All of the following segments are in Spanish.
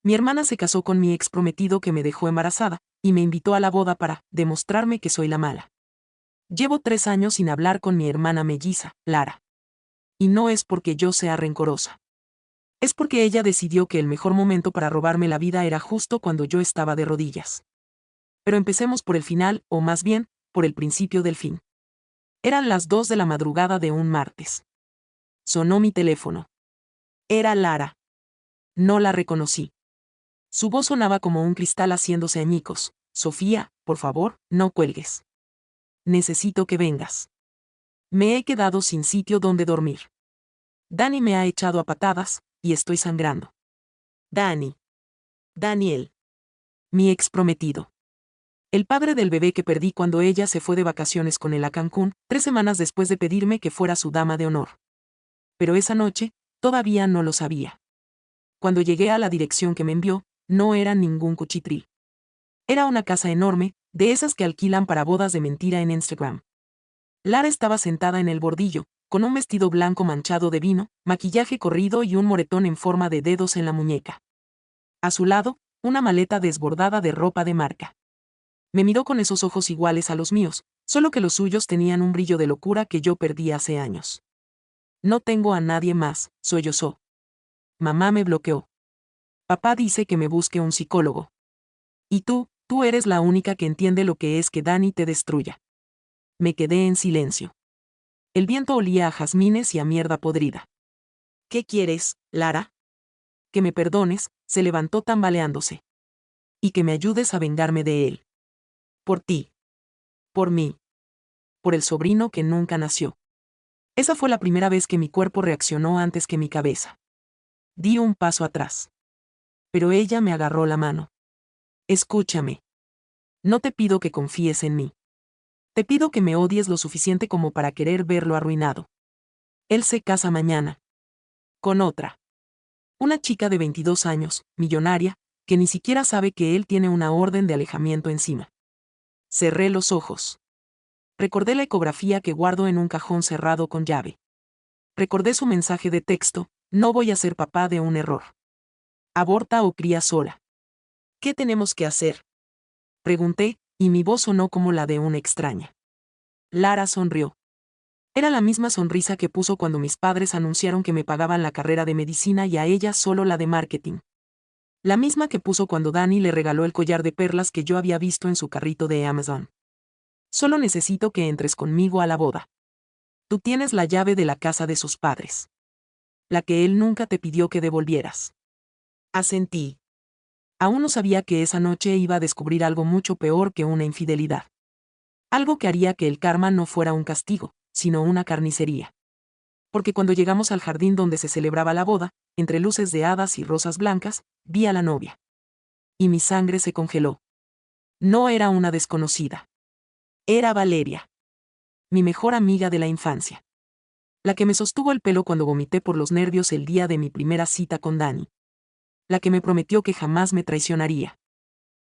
Mi hermana se casó con mi ex prometido que me dejó embarazada, y me invitó a la boda para demostrarme que soy la mala. Llevo 3 años sin hablar con mi hermana melliza, Lara. Y no es porque yo sea rencorosa. Es porque ella decidió que el mejor momento para robarme la vida era justo cuando yo estaba de rodillas. Pero empecemos por el final, o más bien, por el principio del fin. Eran las 2 de la madrugada de un martes. Sonó mi teléfono. Era Lara. No la reconocí. Su voz sonaba como un cristal haciéndose añicos. Sofía, por favor, no cuelgues. Necesito que vengas. Me he quedado sin sitio donde dormir. Dani me ha echado a patadas, y estoy sangrando. Dani. Daniel. Mi ex prometido. El padre del bebé que perdí cuando ella se fue de vacaciones con él a Cancún, 3 semanas después de pedirme que fuera su dama de honor. Pero esa noche, todavía no lo sabía. Cuando llegué a la dirección que me envió, no era ningún cuchitril. Era una casa enorme, de esas que alquilan para bodas de mentira en Instagram. Lara estaba sentada en el bordillo, con un vestido blanco manchado de vino, maquillaje corrido y un moretón en forma de dedos en la muñeca. A su lado, una maleta desbordada de ropa de marca. Me miró con esos ojos iguales a los míos, solo que los suyos tenían un brillo de locura que yo perdí hace años. No tengo a nadie más, sollozó. Mamá me bloqueó. Papá dice que me busque un psicólogo. Y tú eres la única que entiende lo que es que Dani te destruya. Me quedé en silencio. El viento olía a jazmines y a mierda podrida. ¿Qué quieres, Lara? Que me perdones, se levantó tambaleándose. Y que me ayudes a vengarme de él. Por ti. Por mí. Por el sobrino que nunca nació. Esa fue la primera vez que mi cuerpo reaccionó antes que mi cabeza. Di un paso atrás. Pero ella me agarró la mano. Escúchame. No te pido que confíes en mí. Te pido que me odies lo suficiente como para querer verlo arruinado. Él se casa mañana. Con otra. Una chica de 22 años, millonaria, que ni siquiera sabe que él tiene una orden de alejamiento encima. Cerré los ojos. Recordé la ecografía que guardo en un cajón cerrado con llave. Recordé su mensaje de texto: no voy a ser papá de un error. Aborta o cría sola. ¿Qué tenemos que hacer? Pregunté, y mi voz sonó como la de una extraña. Lara sonrió. Era la misma sonrisa que puso cuando mis padres anunciaron que me pagaban la carrera de medicina y a ella solo la de marketing. La misma que puso cuando Dani le regaló el collar de perlas que yo había visto en su carrito de Amazon. Solo necesito que entres conmigo a la boda. Tú tienes la llave de la casa de sus padres. La que él nunca te pidió que devolvieras. Asentí. Aún no sabía que esa noche iba a descubrir algo mucho peor que una infidelidad. Algo que haría que el karma no fuera un castigo, sino una carnicería. Porque cuando llegamos al jardín donde se celebraba la boda, entre luces de hadas y rosas blancas, vi a la novia. Y mi sangre se congeló. No era una desconocida. Era Valeria. Mi mejor amiga de la infancia. La que me sostuvo el pelo cuando vomité por los nervios el día de mi primera cita con Dani. La que me prometió que jamás me traicionaría.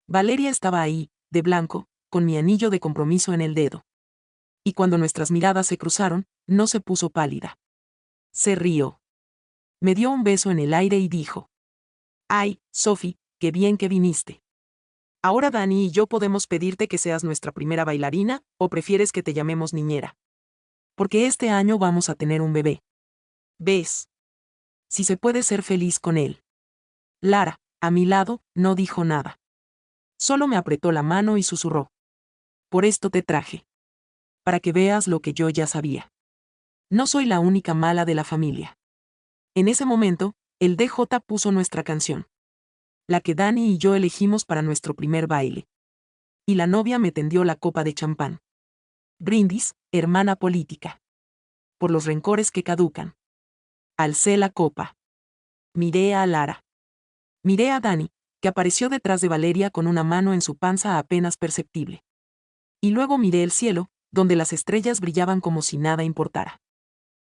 Valeria estaba ahí, de blanco, con mi anillo de compromiso en el dedo. Y cuando nuestras miradas se cruzaron, no se puso pálida. Se rió. Me dio un beso en el aire y dijo: «Ay, Sophie, qué bien que viniste. Ahora Dani y yo podemos pedirte que seas nuestra primera bailarina, ¿o prefieres que te llamemos niñera? Porque este año vamos a tener un bebé. ¿Ves? Si se puede ser feliz con él». Lara, a mi lado, no dijo nada. Solo me apretó la mano y susurró: «Por esto te traje. Para que veas lo que yo ya sabía. No soy la única mala de la familia». En ese momento, el DJ puso nuestra canción. La que Dani y yo elegimos para nuestro primer baile. Y la novia me tendió la copa de champán. Brindis, hermana política. Por los rencores que caducan. Alcé la copa. Miré a Lara. Miré a Dani, que apareció detrás de Valeria con una mano en su panza apenas perceptible. Y luego miré el cielo, donde las estrellas brillaban como si nada importara.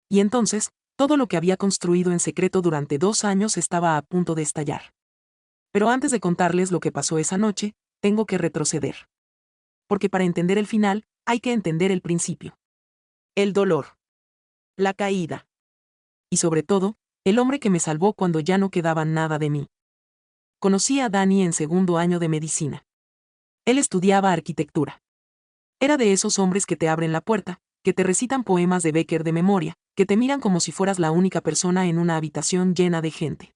Y entonces, todo lo que había construido en secreto durante 2 años estaba a punto de estallar. Pero antes de contarles lo que pasó esa noche, tengo que retroceder. Porque para entender el final, hay que entender el principio. El dolor. La caída. Y sobre todo, el hombre que me salvó cuando ya no quedaba nada de mí. Conocí a Dani en segundo año de medicina. Él estudiaba arquitectura. Era de esos hombres que te abren la puerta, que te recitan poemas de Becker de memoria, que te miran como si fueras la única persona en una habitación llena de gente.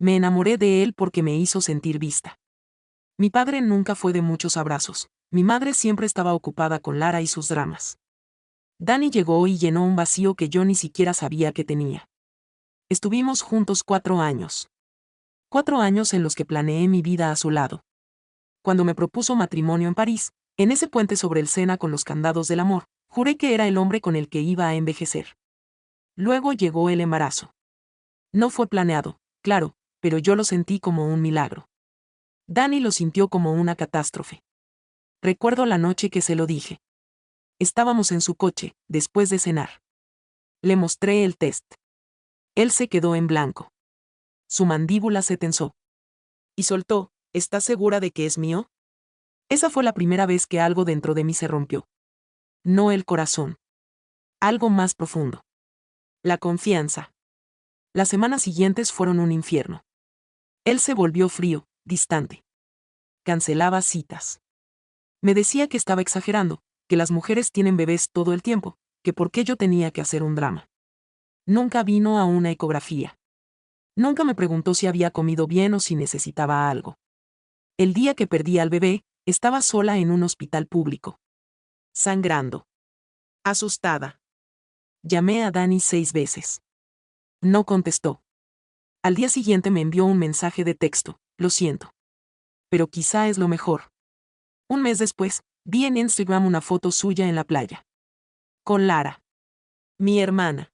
Me enamoré de él porque me hizo sentir vista. Mi padre nunca fue de muchos abrazos, mi madre siempre estaba ocupada con Lara y sus dramas. Dani llegó y llenó un vacío que yo ni siquiera sabía que tenía. Estuvimos juntos 4 años. 4 años en los que planeé mi vida a su lado. Cuando me propuso matrimonio en París, en ese puente sobre el Sena con los candados del amor, juré que era el hombre con el que iba a envejecer. Luego llegó el embarazo. No fue planeado, claro, pero yo lo sentí como un milagro. Dani lo sintió como una catástrofe. Recuerdo la noche que se lo dije. Estábamos en su coche, después de cenar. Le mostré el test. Él se quedó en blanco. Su mandíbula se tensó. Y soltó, ¿estás segura de que es mío? Esa fue la primera vez que algo dentro de mí se rompió. No el corazón. Algo más profundo. La confianza. Las semanas siguientes fueron un infierno. Él se volvió frío, distante. Cancelaba citas. Me decía que estaba exagerando, que las mujeres tienen bebés todo el tiempo, que por qué yo tenía que hacer un drama. Nunca vino a una ecografía. Nunca me preguntó si había comido bien o si necesitaba algo. El día que perdí al bebé, estaba sola en un hospital público. Sangrando. Asustada. Llamé a Dani 6 veces. No contestó. Al día siguiente me envió un mensaje de texto, lo siento. Pero quizá es lo mejor. Un mes después, vi en Instagram una foto suya en la playa. Con Lara. Mi hermana.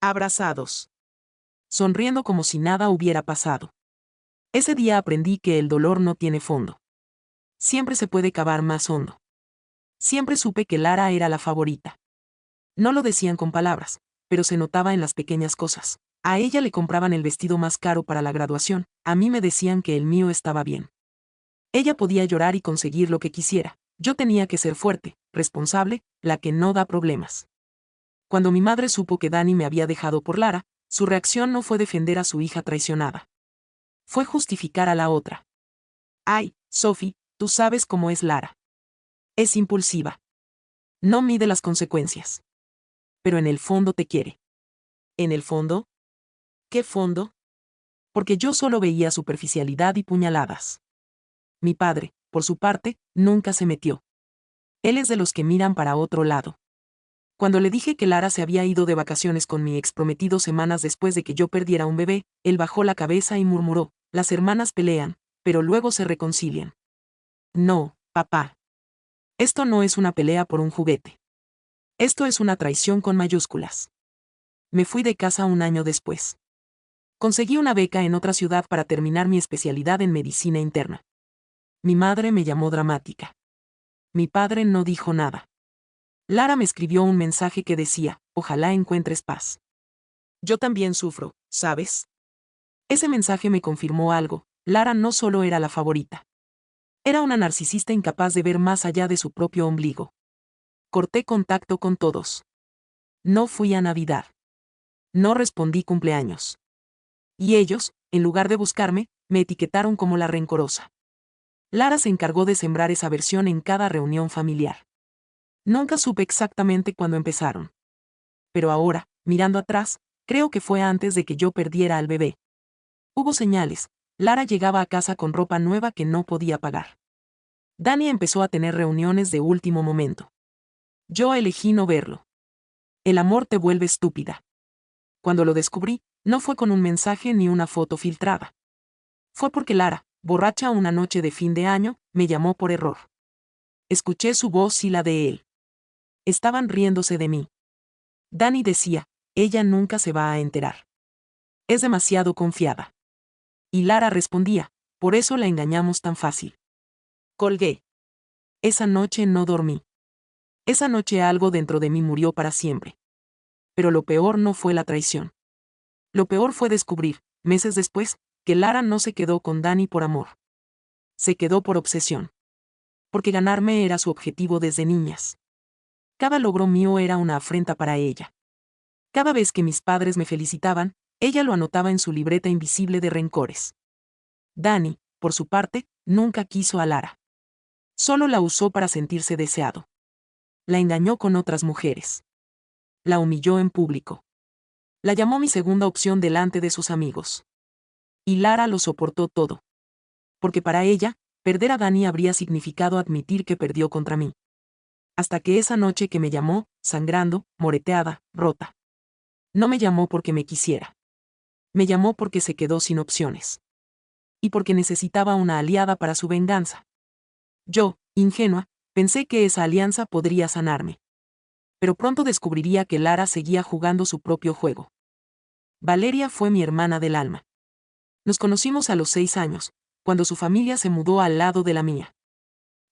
Abrazados. Sonriendo como si nada hubiera pasado. Ese día aprendí que el dolor no tiene fondo. Siempre se puede cavar más hondo. Siempre supe que Lara era la favorita. No lo decían con palabras, pero se notaba en las pequeñas cosas. A ella le compraban el vestido más caro para la graduación, a mí me decían que el mío estaba bien. Ella podía llorar y conseguir lo que quisiera. Yo tenía que ser fuerte, responsable, la que no da problemas. Cuando mi madre supo que Dani me había dejado por Lara, su reacción no fue defender a su hija traicionada. Fue justificar a la otra. Ay, Sophie, tú sabes cómo es Lara. Es impulsiva. No mide las consecuencias. Pero en el fondo te quiere. ¿En el fondo? ¿Qué fondo? Porque yo solo veía superficialidad y puñaladas. Mi padre, por su parte, nunca se metió. Él es de los que miran para otro lado. Cuando le dije que Lara se había ido de vacaciones con mi ex prometido semanas después de que yo perdiera un bebé, él bajó la cabeza y murmuró, las hermanas pelean, pero luego se reconcilian. No, papá. Esto no es una pelea por un juguete. Esto es una traición con mayúsculas. Me fui de casa un año después. Conseguí una beca en otra ciudad para terminar mi especialidad en medicina interna. Mi madre me llamó dramática. Mi padre no dijo nada. Lara me escribió un mensaje que decía, ojalá encuentres paz. Yo también sufro, ¿sabes? Ese mensaje me confirmó algo, Lara no solo era la favorita. Era una narcisista incapaz de ver más allá de su propio ombligo. Corté contacto con todos. No fui a Navidad. No respondí cumpleaños. Y ellos, en lugar de buscarme, me etiquetaron como la rencorosa. Lara se encargó de sembrar esa versión en cada reunión familiar. Nunca supe exactamente cuándo empezaron. Pero ahora, mirando atrás, creo que fue antes de que yo perdiera al bebé. Hubo señales. Lara llegaba a casa con ropa nueva que no podía pagar. Dani empezó a tener reuniones de último momento. Yo elegí no verlo. El amor te vuelve estúpida. Cuando lo descubrí, no fue con un mensaje ni una foto filtrada. Fue porque Lara, borracha una noche de fin de año, me llamó por error. Escuché su voz y la de él. Estaban riéndose de mí. Dani decía, ella nunca se va a enterar. Es demasiado confiada. Y Lara respondía, por eso la engañamos tan fácil. Colgué. Esa noche no dormí. Esa noche algo dentro de mí murió para siempre. Pero lo peor no fue la traición. Lo peor fue descubrir, meses después, que Lara no se quedó con Dani por amor. Se quedó por obsesión. Porque ganarme era su objetivo desde niñas. Cada logro mío era una afrenta para ella. Cada vez que mis padres me felicitaban, ella lo anotaba en su libreta invisible de rencores. Dani, por su parte, nunca quiso a Lara. Solo la usó para sentirse deseado. La engañó con otras mujeres. La humilló en público. La llamó mi segunda opción delante de sus amigos. Y Lara lo soportó todo. Porque para ella, perder a Dani habría significado admitir que perdió contra mí. Hasta que esa noche que me llamó, sangrando, moreteada, rota. No me llamó porque me quisiera. Me llamó porque se quedó sin opciones. Y porque necesitaba una aliada para su venganza. Yo, ingenua, pensé que esa alianza podría sanarme. Pero pronto descubriría que Lara seguía jugando su propio juego. Valeria fue mi hermana del alma. Nos conocimos a los 6 años, cuando su familia se mudó al lado de la mía.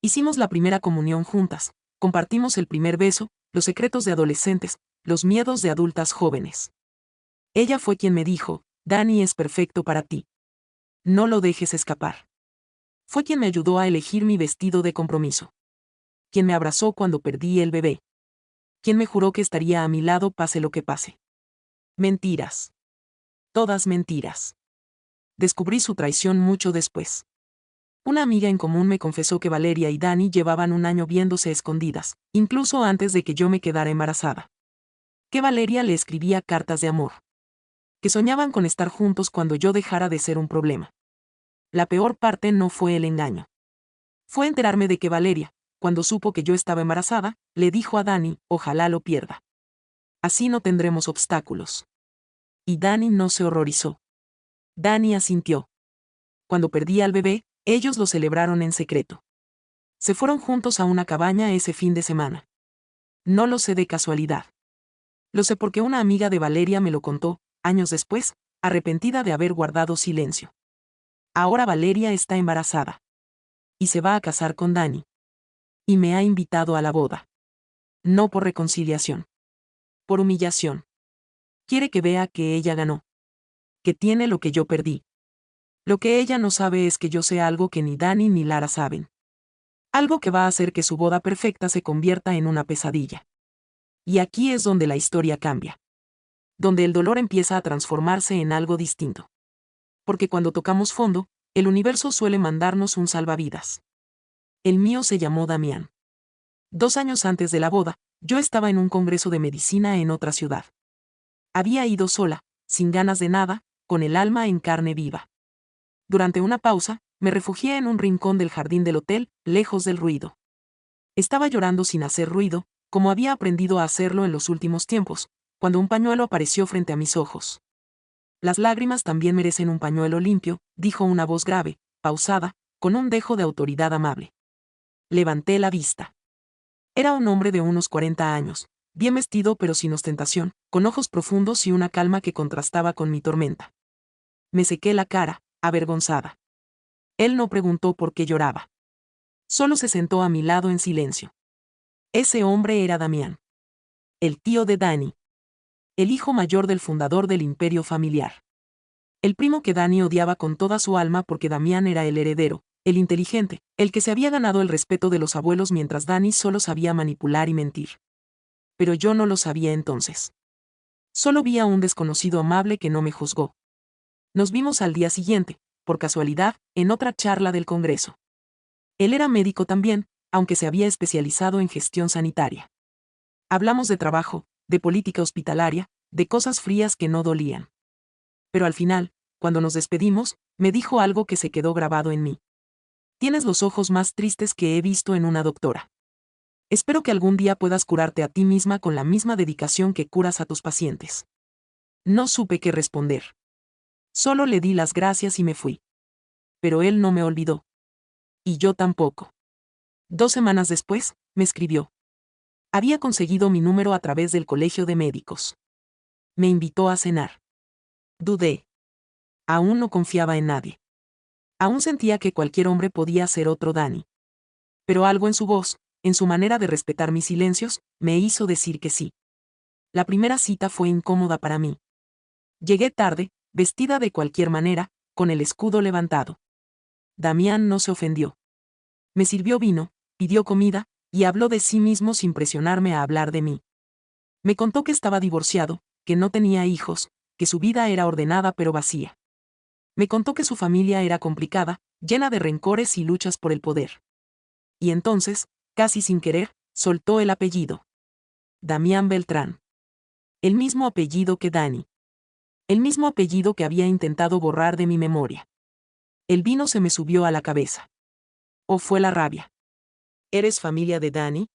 Hicimos la primera comunión juntas, compartimos el primer beso, los secretos de adolescentes, los miedos de adultas jóvenes. Ella fue quien me dijo, Dani es perfecto para ti. No lo dejes escapar. Fue quien me ayudó a elegir mi vestido de compromiso. Quien me abrazó cuando perdí el bebé. Quien me juró que estaría a mi lado pase lo que pase. Mentiras. Todas mentiras. Descubrí su traición mucho después. Una amiga en común me confesó que Valeria y Dani llevaban un año viéndose escondidas, incluso antes de que yo me quedara embarazada. Que Valeria le escribía cartas de amor. Que soñaban con estar juntos cuando yo dejara de ser un problema. La peor parte no fue el engaño. Fue enterarme de que Valeria, cuando supo que yo estaba embarazada, le dijo a Dani, ojalá lo pierda. Así no tendremos obstáculos. Y Dani no se horrorizó. Dani asintió. Cuando perdí al bebé, ellos lo celebraron en secreto. Se fueron juntos a una cabaña ese fin de semana. No lo sé de casualidad. Lo sé porque una amiga de Valeria me lo contó, años después, arrepentida de haber guardado silencio. Ahora Valeria está embarazada. Y se va a casar con Dani. Y me ha invitado a la boda. No por reconciliación. Por humillación. Quiere que vea que ella ganó. Que tiene lo que yo perdí. Lo que ella no sabe es que yo sé algo que ni Dani ni Lara saben. Algo que va a hacer que su boda perfecta se convierta en una pesadilla. Y aquí es donde la historia cambia. Donde el dolor empieza a transformarse en algo distinto. Porque cuando tocamos fondo, el universo suele mandarnos un salvavidas. El mío se llamó Damián. 2 años antes de la boda, yo estaba en un congreso de medicina en otra ciudad. Había ido sola, sin ganas de nada, con el alma en carne viva. Durante una pausa, me refugié en un rincón del jardín del hotel, lejos del ruido. Estaba llorando sin hacer ruido, como había aprendido a hacerlo en los últimos tiempos, cuando un pañuelo apareció frente a mis ojos. Las lágrimas también merecen un pañuelo limpio, dijo una voz grave, pausada, con un dejo de autoridad amable. Levanté la vista. Era un hombre de unos 40 años, bien vestido pero sin ostentación, con ojos profundos y una calma que contrastaba con mi tormenta. Me sequé la cara, avergonzada. Él no preguntó por qué lloraba. Solo se sentó a mi lado en silencio. Ese hombre era Damián. El tío de Dani. El hijo mayor del fundador del imperio familiar. El primo que Dani odiaba con toda su alma porque Damián era el heredero, el inteligente, el que se había ganado el respeto de los abuelos mientras Dani solo sabía manipular y mentir. Pero yo no lo sabía entonces. Solo vi a un desconocido amable que no me juzgó. Nos vimos al día siguiente, por casualidad, en otra charla del Congreso. Él era médico también, aunque se había especializado en gestión sanitaria. Hablamos de trabajo, de política hospitalaria, de cosas frías que no dolían. Pero al final, cuando nos despedimos, me dijo algo que se quedó grabado en mí. Tienes los ojos más tristes que he visto en una doctora. Espero que algún día puedas curarte a ti misma con la misma dedicación que curas a tus pacientes. No supe qué responder. Solo le di las gracias y me fui. Pero él no me olvidó. Y yo tampoco. 2 semanas después, me escribió. Había conseguido mi número a través del colegio de médicos. Me invitó a cenar. Dudé. Aún no confiaba en nadie. Aún sentía que cualquier hombre podía ser otro Dani. Pero algo en su voz, en su manera de respetar mis silencios, me hizo decir que sí. La primera cita fue incómoda para mí. Llegué tarde, vestida de cualquier manera, con el escudo levantado. Damián no se ofendió. Me sirvió vino, pidió comida, y habló de sí mismo sin presionarme a hablar de mí. Me contó que estaba divorciado, que no tenía hijos, que su vida era ordenada pero vacía. Me contó que su familia era complicada, llena de rencores y luchas por el poder. Y entonces, casi sin querer, soltó el apellido. Damián Beltrán. El mismo apellido que Dani. El mismo apellido que había intentado borrar de mi memoria. El vino se me subió a la cabeza. ¿O fue la rabia? ¿Eres familia de Dani?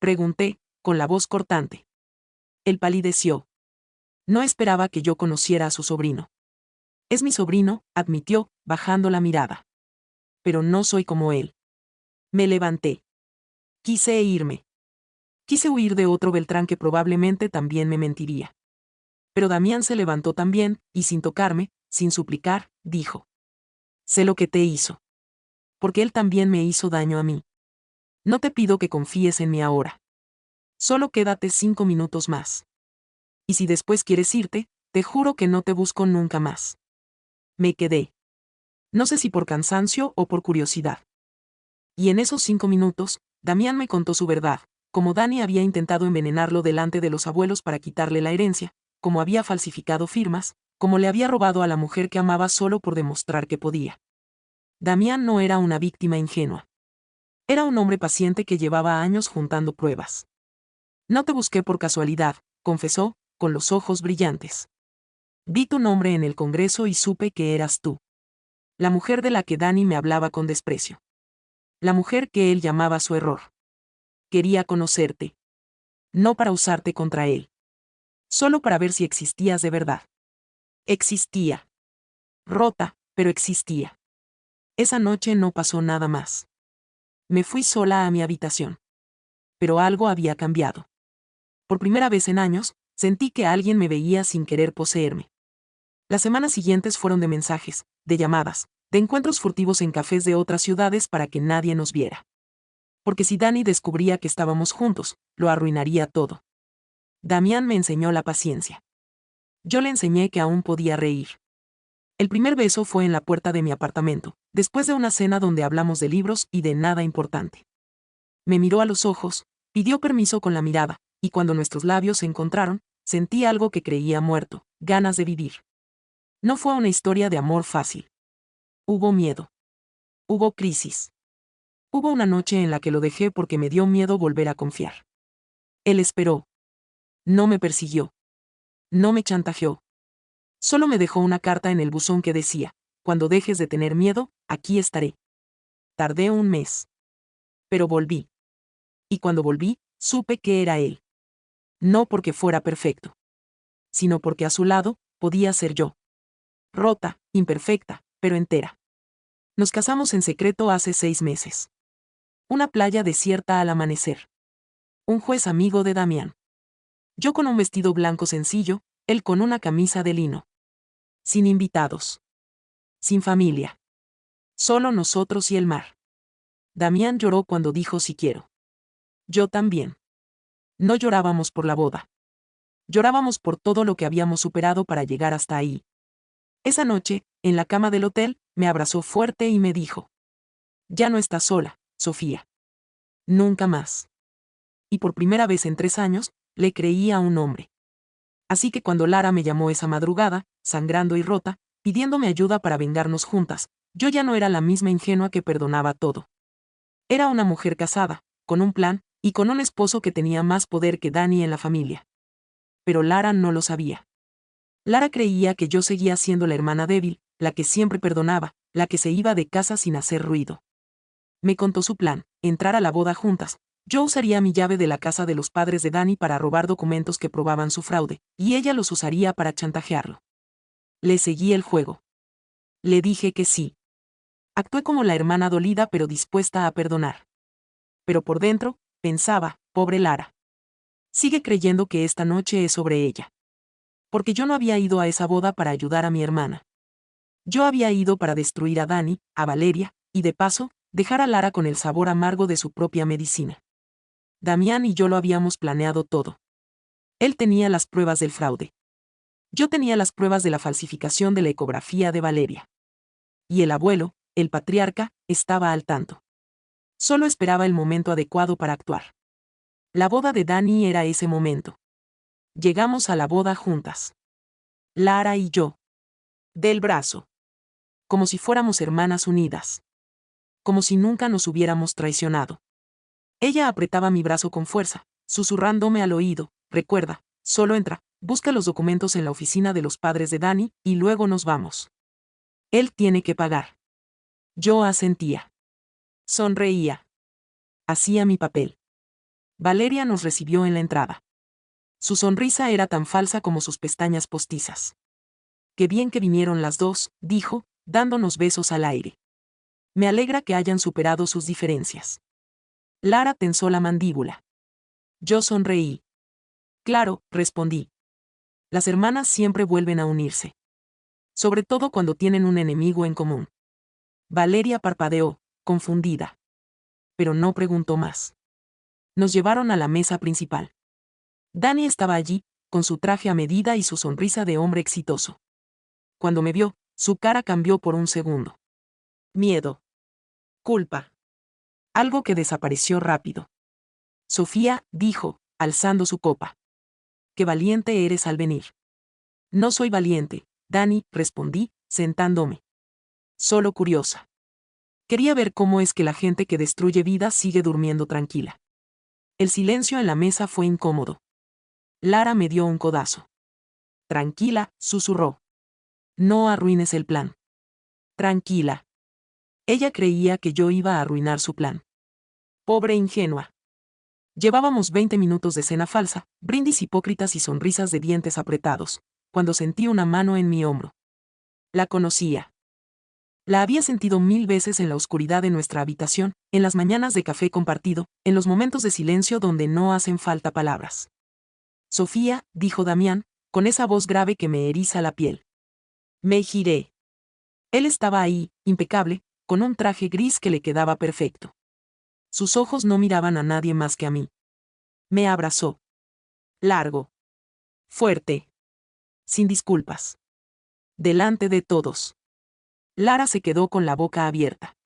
Pregunté, con la voz cortante. Él palideció. No esperaba que yo conociera a su sobrino. Es mi sobrino, admitió, bajando la mirada. Pero no soy como él. Me levanté. Quise irme. Quise huir de otro Beltrán que probablemente también me mentiría. Pero Damián se levantó también, y sin tocarme, sin suplicar, dijo. Sé lo que te hizo. Porque él también me hizo daño a mí. No te pido que confíes en mí ahora. Solo quédate 5 minutos más. Y si después quieres irte, te juro que no te busco nunca más. Me quedé. No sé si por cansancio o por curiosidad. Y en esos 5 minutos, Damián me contó su verdad, como Dani había intentado envenenarlo delante de los abuelos para quitarle la herencia, como había falsificado firmas, como le había robado a la mujer que amaba solo por demostrar que podía. Damián no era una víctima ingenua. Era un hombre paciente que llevaba años juntando pruebas. No te busqué por casualidad, confesó, con los ojos brillantes. Vi tu nombre en el Congreso y supe que eras tú. La mujer de la que Dani me hablaba con desprecio. La mujer que él llamaba su error. Quería conocerte. No para usarte contra él. Solo para ver si existías de verdad. Existía. Rota, pero existía. Esa noche no pasó nada más. Me fui sola a mi habitación. Pero algo había cambiado. Por primera vez en años, sentí que alguien me veía sin querer poseerme. Las semanas siguientes fueron de mensajes, de llamadas, de encuentros furtivos en cafés de otras ciudades para que nadie nos viera. Porque si Dani descubría que estábamos juntos, lo arruinaría todo. Damián me enseñó la paciencia. Yo le enseñé que aún podía reír. El primer beso fue en la puerta de mi apartamento, después de una cena donde hablamos de libros y de nada importante. Me miró a los ojos, pidió permiso con la mirada, y cuando nuestros labios se encontraron, sentí algo que creía muerto, ganas de vivir. No fue una historia de amor fácil. Hubo miedo. Hubo crisis. Hubo una noche en la que lo dejé porque me dio miedo volver a confiar. Él esperó. No me persiguió. No me chantajeó. Solo me dejó una carta en el buzón que decía, cuando dejes de tener miedo, aquí estaré. Tardé un mes. Pero volví. Y cuando volví, supe que era él. No porque fuera perfecto. Sino porque a su lado, podía ser yo. Rota, imperfecta, pero entera. Nos casamos en secreto hace 6 meses. Una playa desierta al amanecer. Un juez amigo de Damián. Yo con un vestido blanco sencillo, él con una camisa de lino. Sin invitados. Sin familia. Solo nosotros y el mar. Damián lloró cuando dijo si quiero. Yo también. No llorábamos por la boda. Llorábamos por todo lo que habíamos superado para llegar hasta ahí. Esa noche, en la cama del hotel, me abrazó fuerte y me dijo. Ya no estás sola, Sofía. Nunca más. Y por primera vez en 3 años, le creí a un hombre. Así que cuando Lara me llamó esa madrugada, sangrando y rota, pidiéndome ayuda para vengarnos juntas, yo ya no era la misma ingenua que perdonaba todo. Era una mujer casada, con un plan, y con un esposo que tenía más poder que Dani en la familia. Pero Lara no lo sabía. Lara creía que yo seguía siendo la hermana débil, la que siempre perdonaba, la que se iba de casa sin hacer ruido. Me contó su plan, entrar a la boda juntas. Yo usaría mi llave de la casa de los padres de Dani para robar documentos que probaban su fraude, y ella los usaría para chantajearlo. Le seguí el juego. Le dije que sí. Actué como la hermana dolida pero dispuesta a perdonar. Pero por dentro, pensaba, pobre Lara. Sigue creyendo que esta noche es sobre ella. Porque yo no había ido a esa boda para ayudar a mi hermana. Yo había ido para destruir a Dani, a Valeria, y de paso, dejar a Lara con el sabor amargo de su propia medicina. Damián y yo lo habíamos planeado todo. Él tenía las pruebas del fraude. Yo tenía las pruebas de la falsificación de la ecografía de Valeria. Y el abuelo, el patriarca, estaba al tanto. Solo esperaba el momento adecuado para actuar. La boda de Dani era ese momento. Llegamos a la boda juntas. Lara y yo. Del brazo. como si fuéramos hermanas unidas. Como si nunca nos hubiéramos traicionado. Ella apretaba mi brazo con fuerza, susurrándome al oído, recuerda, solo entra, busca los documentos en la oficina de los padres de Dani, y luego nos vamos. Él tiene que pagar. Yo asentía. Sonreía. Hacía mi papel. Valeria nos recibió en la entrada. Su sonrisa era tan falsa como sus pestañas postizas. Qué bien que vinieron las dos, dijo, dándonos besos al aire. Me alegra que hayan superado sus diferencias. Lara tensó la mandíbula. Yo sonreí. Claro, respondí. Las hermanas siempre vuelven a unirse. Sobre todo cuando tienen un enemigo en común. Valeria parpadeó, confundida. Pero no preguntó más. Nos llevaron a la mesa principal. Dani estaba allí, con su traje a medida y su sonrisa de hombre exitoso. Cuando me vio, su cara cambió por un segundo. Miedo. Culpa. Algo que desapareció rápido. Sofía, dijo, alzando su copa. Qué valiente eres al venir. No soy valiente, Dani, respondí, sentándome. Solo curiosa. Quería ver cómo es que la gente que destruye vidas sigue durmiendo tranquila. El silencio en la mesa fue incómodo. Lara me dio un codazo. Tranquila, susurró. No arruines el plan. Tranquila. Ella creía que yo iba a arruinar su plan. Pobre ingenua. Llevábamos 20 minutos de cena falsa, brindis hipócritas y sonrisas de dientes apretados, cuando sentí una mano en mi hombro. La conocía. La había sentido 1000 veces en la oscuridad de nuestra habitación, en las mañanas de café compartido, en los momentos de silencio donde no hacen falta palabras. Sofía, dijo Damián, con esa voz grave que me eriza la piel. Me giré. Él estaba ahí, impecable, con un traje gris que le quedaba perfecto. Sus ojos no miraban a nadie más que a mí. Me abrazó. Largo. Fuerte. Sin disculpas. Delante de todos. Lara se quedó con la boca abierta.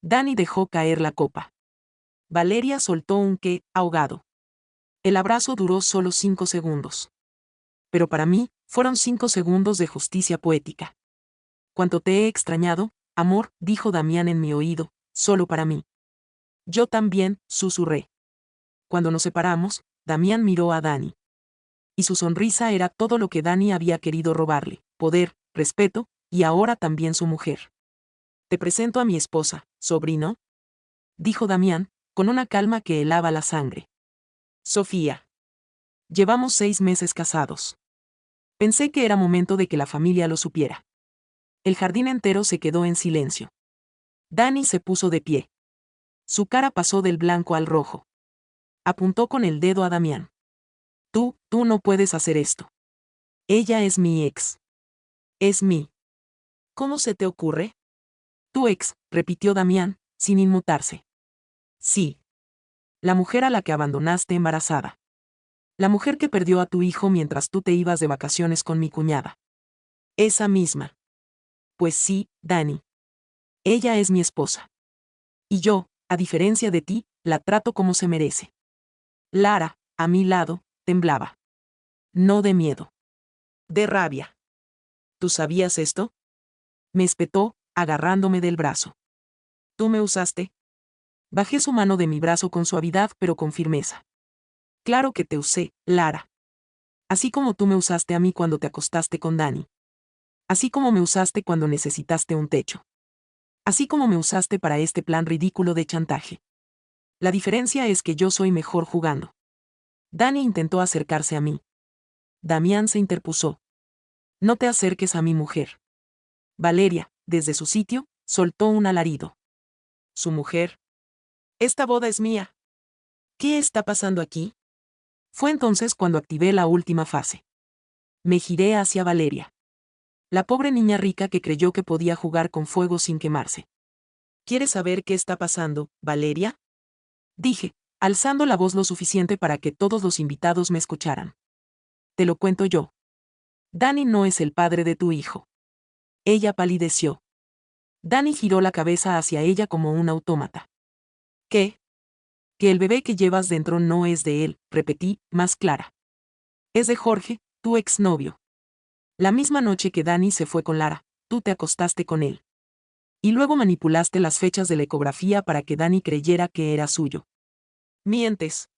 Dani dejó caer la copa. Valeria soltó un qué, ahogado. El abrazo duró solo 5 segundos. Pero para mí, fueron 5 segundos de justicia poética. Cuánto te he extrañado, amor, dijo Damián en mi oído, solo para mí. Yo también, susurré. Cuando nos separamos, Damián miró a Dani. Y su sonrisa era todo lo que Dani había querido robarle, poder, respeto, y ahora también su mujer. Te presento a mi esposa, sobrino, dijo Damián, con una calma que helaba la sangre. Sofía. Llevamos 6 meses casados. Pensé que era momento de que la familia lo supiera. El jardín entero se quedó en silencio. Dani se puso de pie. Su cara pasó del blanco al rojo. Apuntó con el dedo a Damián. Tú no puedes hacer esto. Ella es mi ex. Es mí. ¿Cómo se te ocurre? Tu ex, repitió Damián, sin inmutarse. Sí. La mujer a la que abandonaste embarazada. La mujer que perdió a tu hijo mientras tú te ibas de vacaciones con mi cuñada. Esa misma. Pues sí, Dani. Ella es mi esposa. Y yo, a diferencia de ti, la trato como se merece. Lara, a mi lado, temblaba. No de miedo. De rabia. ¿Tú sabías esto? Me espetó, agarrándome del brazo. ¿Tú me usaste? Bajé su mano de mi brazo con suavidad pero con firmeza. Claro que te usé, Lara. Así como tú me usaste a mí cuando te acostaste con Dani. Así como me usaste cuando necesitaste un techo. Así como me usaste para este plan ridículo de chantaje. La diferencia es que yo soy mejor jugando. Dani intentó acercarse a mí. Damián se interpuso. No te acerques a mi mujer. Valeria, desde su sitio, soltó un alarido. ¿Su mujer? Esta boda es mía. ¿Qué está pasando aquí? Fue entonces cuando activé la última fase. Me giré hacia Valeria. La pobre niña rica que creyó que podía jugar con fuego sin quemarse. ¿Quieres saber qué está pasando, Valeria? Dije, alzando la voz lo suficiente para que todos los invitados me escucharan. Te lo cuento yo. Dani no es el padre de tu hijo. Ella palideció. Dani giró la cabeza hacia ella como un autómata. ¿Qué? Que el bebé que llevas dentro no es de él, repetí, más clara. Es de Jorge, tu exnovio. La misma noche que Dani se fue con Lara, tú te acostaste con él. Y luego manipulaste las fechas de la ecografía para que Dani creyera que era suyo. Mientes,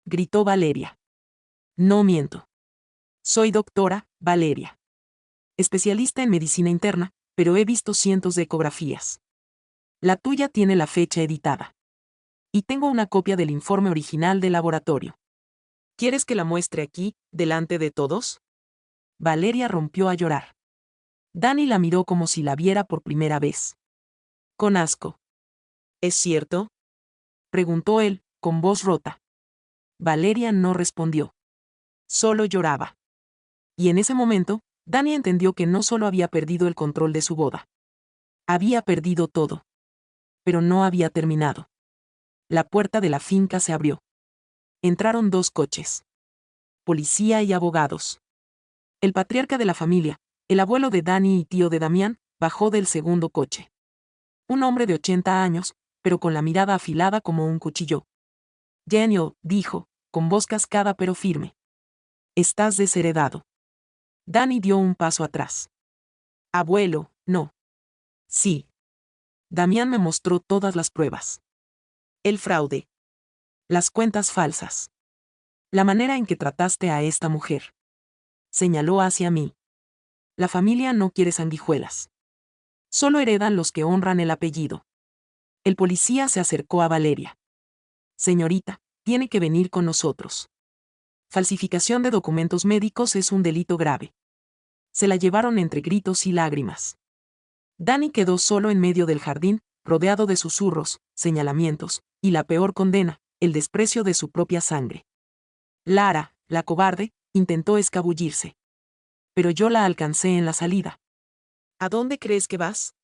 gritó Valeria. No miento. Soy doctora, Valeria. Especialista en medicina interna, pero he visto cientos de ecografías. La tuya tiene la fecha editada. Y tengo una copia del informe original del laboratorio. ¿Quieres que la muestre aquí, delante de todos? Valeria rompió a llorar. Dani la miró como si la viera por primera vez. Con asco. ¿Es cierto?, preguntó él, con voz rota. Valeria no respondió. Solo lloraba. Y en ese momento, Dani entendió que no solo había perdido el control de su boda. Había perdido todo. Pero no había terminado. La puerta de la finca se abrió. Entraron 2 coches. Policía y abogados. El patriarca de la familia, el abuelo de Dani y tío de Damián, bajó del segundo coche. Un hombre de 80 años, pero con la mirada afilada como un cuchillo. Daniel, dijo, con voz cascada pero firme. Estás desheredado. Dani dio un paso atrás. Abuelo, no. Sí. Damián me mostró todas las pruebas. El fraude. Las cuentas falsas. La manera en que trataste a esta mujer. Señaló hacia mí. La familia no quiere sanguijuelas. Solo heredan los que honran el apellido. El policía se acercó a Valeria. Señorita, tiene que venir con nosotros. Falsificación de documentos médicos es un delito grave. Se la llevaron entre gritos y lágrimas. Dani quedó solo en medio del jardín, rodeado de susurros, señalamientos, y la peor condena, el desprecio de su propia sangre. Lara, la cobarde, intentó escabullirse. Pero yo la alcancé en la salida. ¿A dónde crees que vas?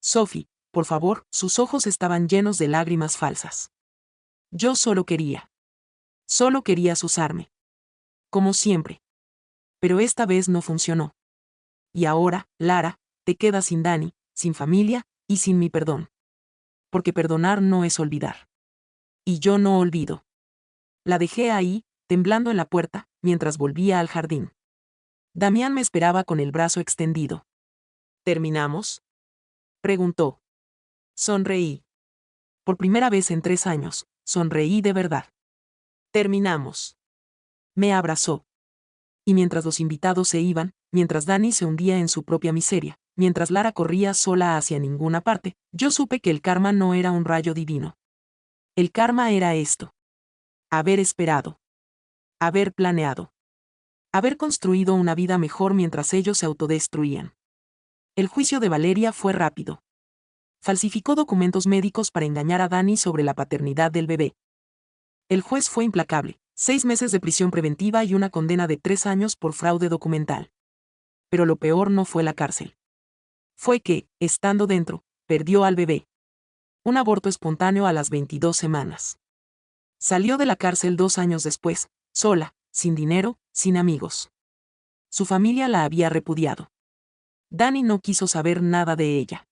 Sophie, por favor, sus ojos estaban llenos de lágrimas falsas. Yo solo querías usarme. Como siempre. Pero esta vez no funcionó. Y ahora, Lara, te quedas sin Dani, sin familia, y sin mi perdón. Porque perdonar no es olvidar. Y yo no olvido. La dejé ahí, temblando en la puerta, mientras volvía al jardín. Damián me esperaba con el brazo extendido. ¿Terminamos?, preguntó. Sonreí. Por primera vez en 3 años, sonreí de verdad. Terminamos. Me abrazó. Y mientras los invitados se iban, mientras Dani se hundía en su propia miseria, mientras Lara corría sola hacia ninguna parte, yo supe que el karma no era un rayo divino. El karma era esto. Haber esperado. Haber planeado. Haber construido una vida mejor mientras ellos se autodestruían. El juicio de Valeria fue rápido. Falsificó documentos médicos para engañar a Dani sobre la paternidad del bebé. El juez fue implacable, 6 meses de prisión preventiva y una condena de 3 años por fraude documental. Pero lo peor no fue la cárcel. Fue que, estando dentro, perdió al bebé. Un aborto espontáneo a las 22 semanas. Salió de la cárcel 2 años después, sola, sin dinero, sin amigos. Su familia la había repudiado. Dani no quiso saber nada de ella.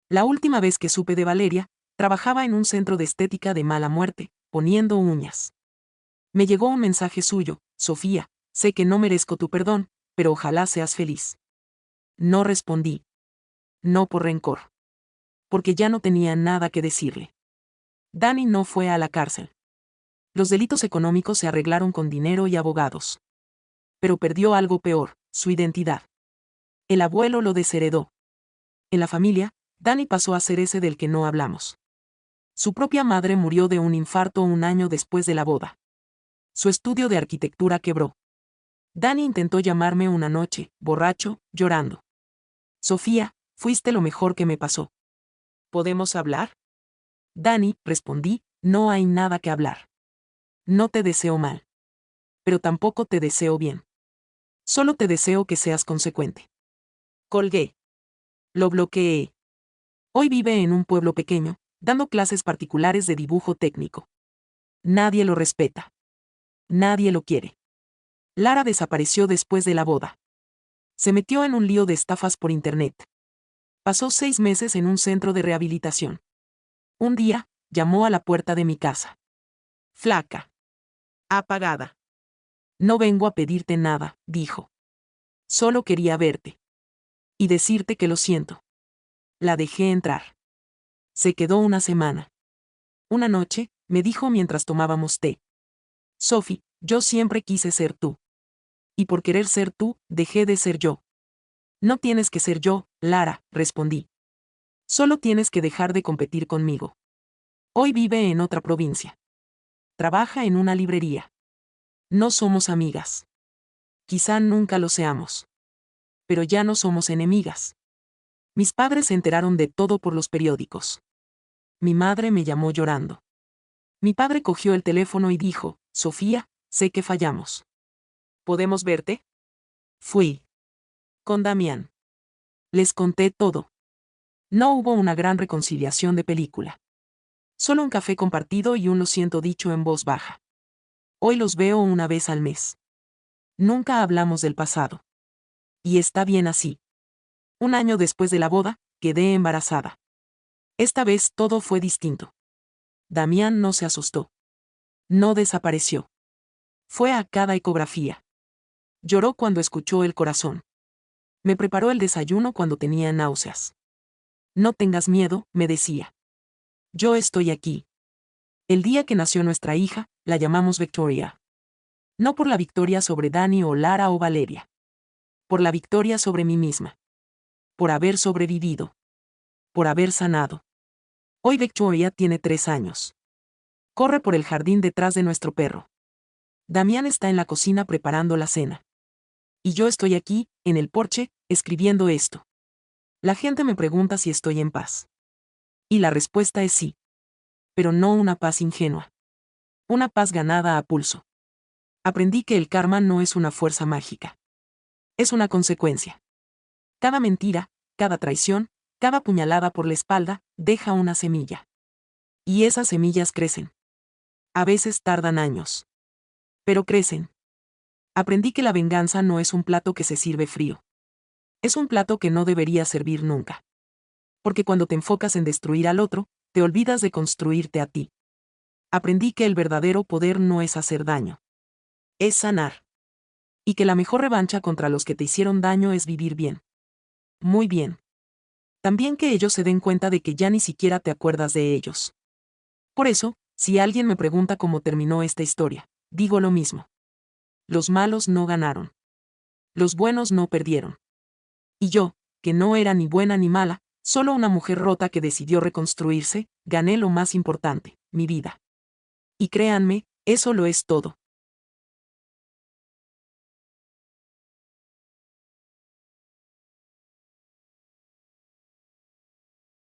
La última vez que supe de Valeria, trabajaba en un centro de estética de mala muerte, poniendo uñas. Me llegó un mensaje suyo: Sofía, sé que no merezco tu perdón, pero ojalá seas feliz. No respondí. No por rencor. Porque ya no tenía nada que decirle. Dani no fue a la cárcel. Los delitos económicos se arreglaron con dinero y abogados. Pero perdió algo peor, su identidad. El abuelo lo desheredó. En la familia, Dani pasó a ser ese del que no hablamos. Su propia madre murió de un infarto 1 año después de la boda. Su estudio de arquitectura quebró. Dani intentó llamarme una noche, borracho, llorando. Sofía, fuiste lo mejor que me pasó. ¿Podemos hablar? Dani, respondí, no hay nada que hablar. No te deseo mal. Pero tampoco te deseo bien. Solo te deseo que seas consecuente. Colgué. Lo bloqueé. Hoy vive en un pueblo pequeño, dando clases particulares de dibujo técnico. Nadie lo respeta. Nadie lo quiere. Lara desapareció después de la boda. Se metió en un lío de estafas por internet. Pasó 6 meses en un centro de rehabilitación. Un día, llamó a la puerta de mi casa. Flaca. Apagada. No vengo a pedirte nada, dijo. Solo quería verte. Y decirte que lo siento. La dejé entrar. Se quedó una semana. Una noche, me dijo mientras tomábamos té. Sophie, yo siempre quise ser tú. Y por querer ser tú, dejé de ser yo. No tienes que ser yo, Lara, respondí. Solo tienes que dejar de competir conmigo. Hoy vive en otra provincia. Trabaja en una librería. No somos amigas. Quizá nunca lo seamos. Pero ya no somos enemigas. Mis padres se enteraron de todo por los periódicos. Mi madre me llamó llorando. Mi padre cogió el teléfono y dijo, Sofía, sé que fallamos. ¿Podemos verte? Fui. Con Damián. Les conté todo. No hubo una gran reconciliación de película. Solo un café compartido y un lo siento dicho en voz baja. Hoy los veo una vez al mes. Nunca hablamos del pasado. Y está bien así. Un año después de la boda, quedé embarazada. Esta vez todo fue distinto. Damián no se asustó. No desapareció. Fue a cada ecografía. Lloró cuando escuchó el corazón. Me preparó el desayuno cuando tenía náuseas. No tengas miedo, me decía. Yo estoy aquí. El día que nació nuestra hija, la llamamos Victoria. No por la victoria sobre Dani o Lara o Valeria. Por la victoria sobre mí misma. Por haber sobrevivido. Por haber sanado. Hoy Victoria tiene 3 años. Corre por el jardín detrás de nuestro perro. Damián está en la cocina preparando la cena. Y yo estoy aquí, en el porche, escribiendo esto. La gente me pregunta si estoy en paz. Y la respuesta es sí. Pero no una paz ingenua. Una paz ganada a pulso. Aprendí que el karma no es una fuerza mágica. Es una consecuencia. Cada mentira, cada traición, cada puñalada por la espalda, deja una semilla. Y esas semillas crecen. A veces tardan años. Pero crecen. Aprendí que la venganza no es un plato que se sirve frío. Es un plato que no debería servir nunca. Porque cuando te enfocas en destruir al otro, te olvidas de construirte a ti. Aprendí que el verdadero poder no es hacer daño. Es sanar. Y que la mejor revancha contra los que te hicieron daño es vivir bien. Muy bien. También que ellos se den cuenta de que ya ni siquiera te acuerdas de ellos. Por eso, si alguien me pregunta cómo terminó esta historia, digo lo mismo. Los malos no ganaron. Los buenos no perdieron. Y yo, que no era ni buena ni mala, solo una mujer rota que decidió reconstruirse, gané lo más importante, mi vida. Y créanme, eso lo es todo.